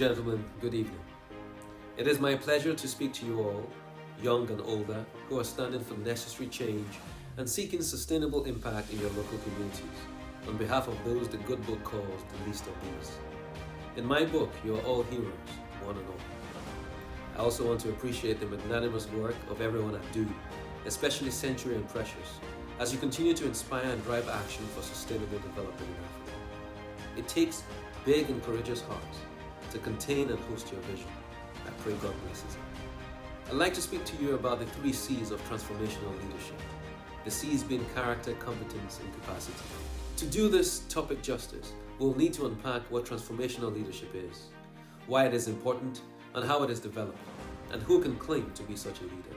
gentlemen, good evening. It is my pleasure to speak to you all, young and older, who are standing for necessary change and seeking sustainable impact in your local communities, on behalf of those the good book calls the least of these. In my book, you are all heroes, one and all. I also want to appreciate the magnanimous work of everyone at Do, especially Century and Precious, as you continue to inspire and drive action for sustainable development in Africa. It takes big and courageous hearts to contain and host your vision. I pray God blesses it. I'd like to speak to you about the 3 C's of transformational leadership. The C's being character, competence, and capacity. To do this topic justice, we'll need to unpack what transformational leadership is, why it is important, and how it is developed, and who can claim to be such a leader.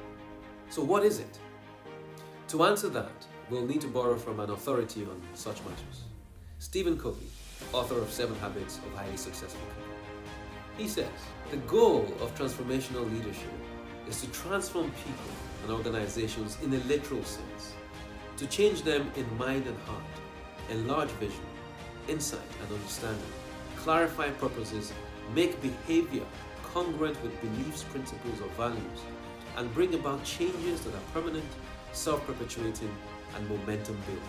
So what is it? To answer that, we'll need to borrow from an authority on such matters. Stephen Covey, author of 7 Habits of Highly Successful People. He says, the goal of transformational leadership is to transform people and organizations in a literal sense, to change them in mind and heart, enlarge vision, insight and understanding, clarify purposes, make behavior congruent with beliefs, principles or values, and bring about changes that are permanent, self-perpetuating and momentum building.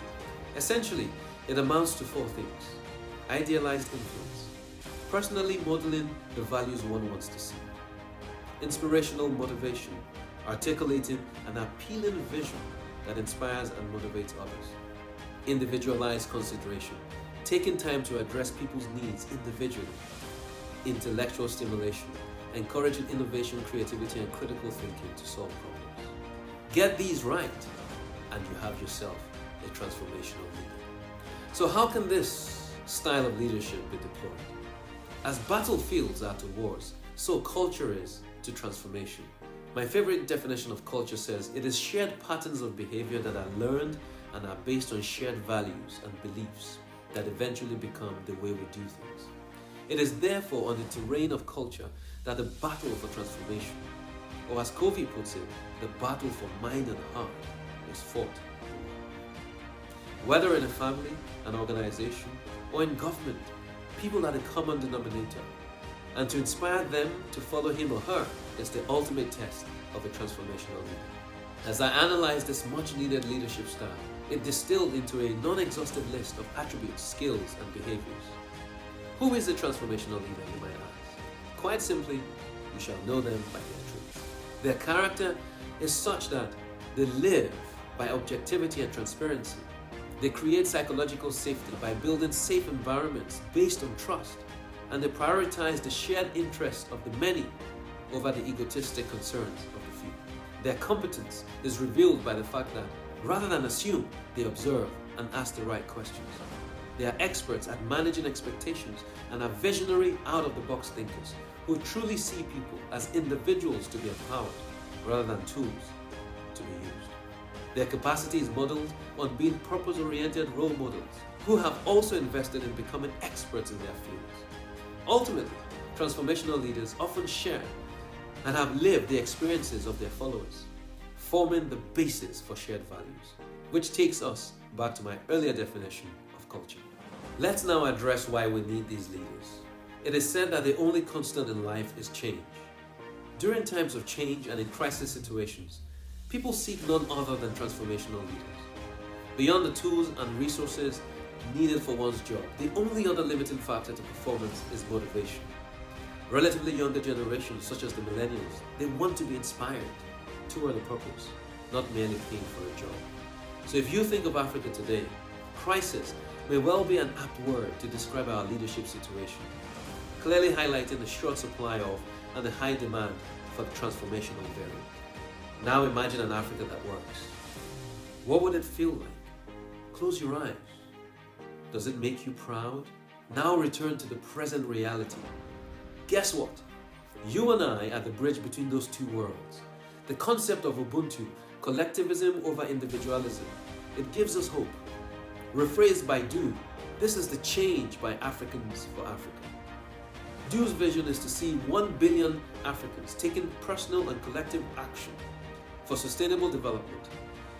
Essentially, it amounts to 4 things. Idealized influence, personally modeling the values one wants to see. Inspirational motivation, articulating an appealing vision that inspires and motivates others. Individualized consideration, taking time to address people's needs individually. Intellectual stimulation, encouraging innovation, creativity, and critical thinking to solve problems. Get these right, and you have yourself a transformational leader. So how can this style of leadership be deployed? As battlefields are to wars, so culture is to transformation. My favorite definition of culture says it is shared patterns of behavior that are learned and are based on shared values and beliefs that eventually become the way we do things. It is therefore on the terrain of culture that the battle for transformation, or as Covey puts it, the battle for mind and heart, is fought. Whether in a family, an organization, or in government, people are the common denominator, and to inspire them to follow him or her is the ultimate test of a transformational leader. As I analyzed this much-needed leadership style, it distilled into a non-exhaustive list of attributes, skills, and behaviors. Who is a transformational leader, you might ask? Quite simply, you shall know them by their traits. Their character is such that they live by objectivity and transparency. They create psychological safety by building safe environments based on trust, and they prioritize the shared interests of the many over the egotistic concerns of the few. Their competence is revealed by the fact that, rather than assume, they observe and ask the right questions. They are experts at managing expectations and are visionary, out-of-the-box thinkers who truly see people as individuals to be empowered rather than tools to be used. Their capacity is modeled on being purpose-oriented role models who have also invested in becoming experts in their fields. Ultimately, transformational leaders often share and have lived the experiences of their followers, forming the basis for shared values, which takes us back to my earlier definition of culture. Let's now address why we need these leaders. It is said that the only constant in life is change. During times of change and in crisis situations, people seek none other than transformational leaders. Beyond the tools and resources needed for one's job, the only other limiting factor to performance is motivation. Relatively younger generations, such as the millennials, they want to be inspired toward a purpose, not merely paying for a job. So if you think of Africa today, crisis may well be an apt word to describe our leadership situation, clearly highlighting the short supply of and the high demand for the transformational variant. Now imagine an Africa that works. What would it feel like? Close your eyes. Does it make you proud? Now return to the present reality. Guess what? You and I are the bridge between those 2 worlds. The concept of Ubuntu, collectivism over individualism, it gives us hope. Rephrased by Do, this is the change by Africans for Africa. Do's vision is to see 1 billion Africans taking personal and collective action for sustainable development.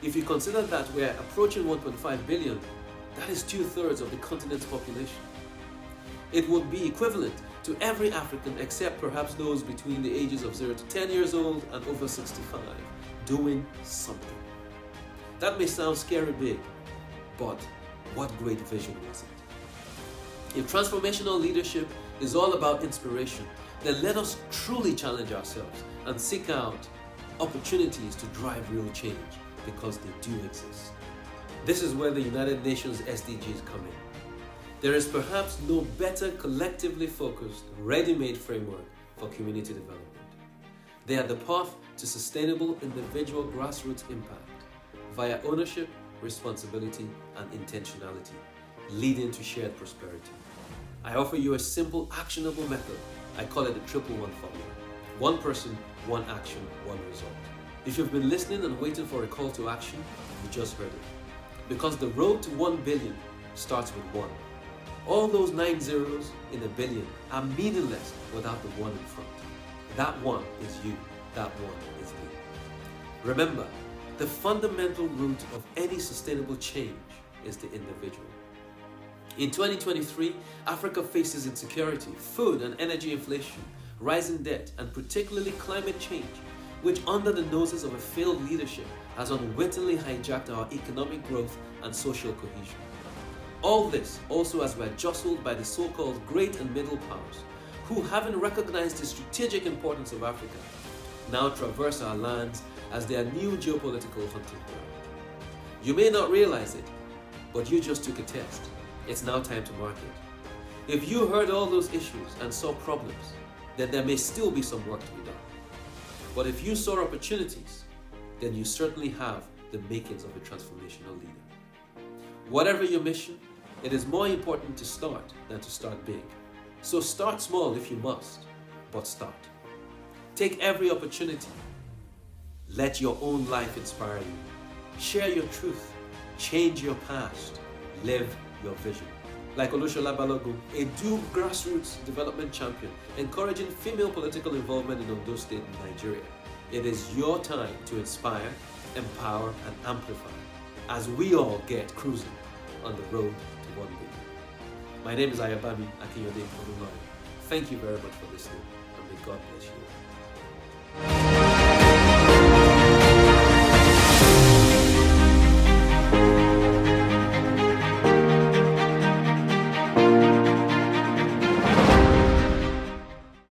If you consider that we're approaching 1.5 billion, that is 2/3 of the continent's population. It would be equivalent to every African except perhaps those between the ages of 0 to 10 years old and over 65, doing something. That may sound scary big, but what great vision was it? If transformational leadership is all about inspiration, then let us truly challenge ourselves and seek out opportunities to drive real change, because they do exist. This is where the United Nations SDGs come in. There is perhaps no better collectively focused, ready-made framework for community development. They are the path to sustainable individual grassroots impact via ownership, responsibility, and intentionality, leading to shared prosperity. I offer you a simple, actionable method. I call it the 111 formula. One person, one action, one result. If you've been listening and waiting for a call to action, you just heard it. Because the road to 1 billion starts with one. All those 9 zeros in a billion are meaningless without the one in front. That one is you. That one is me. Remember, the fundamental root of any sustainable change is the individual. In 2023, Africa faces insecurity, food and energy inflation, rising debt, and particularly climate change, which under the noses of a failed leadership has unwittingly hijacked our economic growth and social cohesion. All this also as we are jostled by the so-called great and middle powers, who, having recognized the strategic importance of Africa, now traverse our lands as their new geopolitical hunting ground. You may not realize it, but you just took a test. It's now time to mark it. If you heard all those issues and saw problems, then there may still be some work to be done. But if you saw opportunities, then you certainly have the makings of a transformational leader. Whatever your mission, it is more important to start than to start big. So start small if you must, but start. Take every opportunity. Let your own life inspire you. Share your truth. Change your past. Live your vision. Like Olushola Balogun, a due grassroots development champion, encouraging female political involvement in Ondo State, Nigeria. It is your time to inspire, empower, and amplify as we all get cruising on the road to 1 billion. My name is Ayobami Olunloyo. Thank you very much for listening, and may God bless you.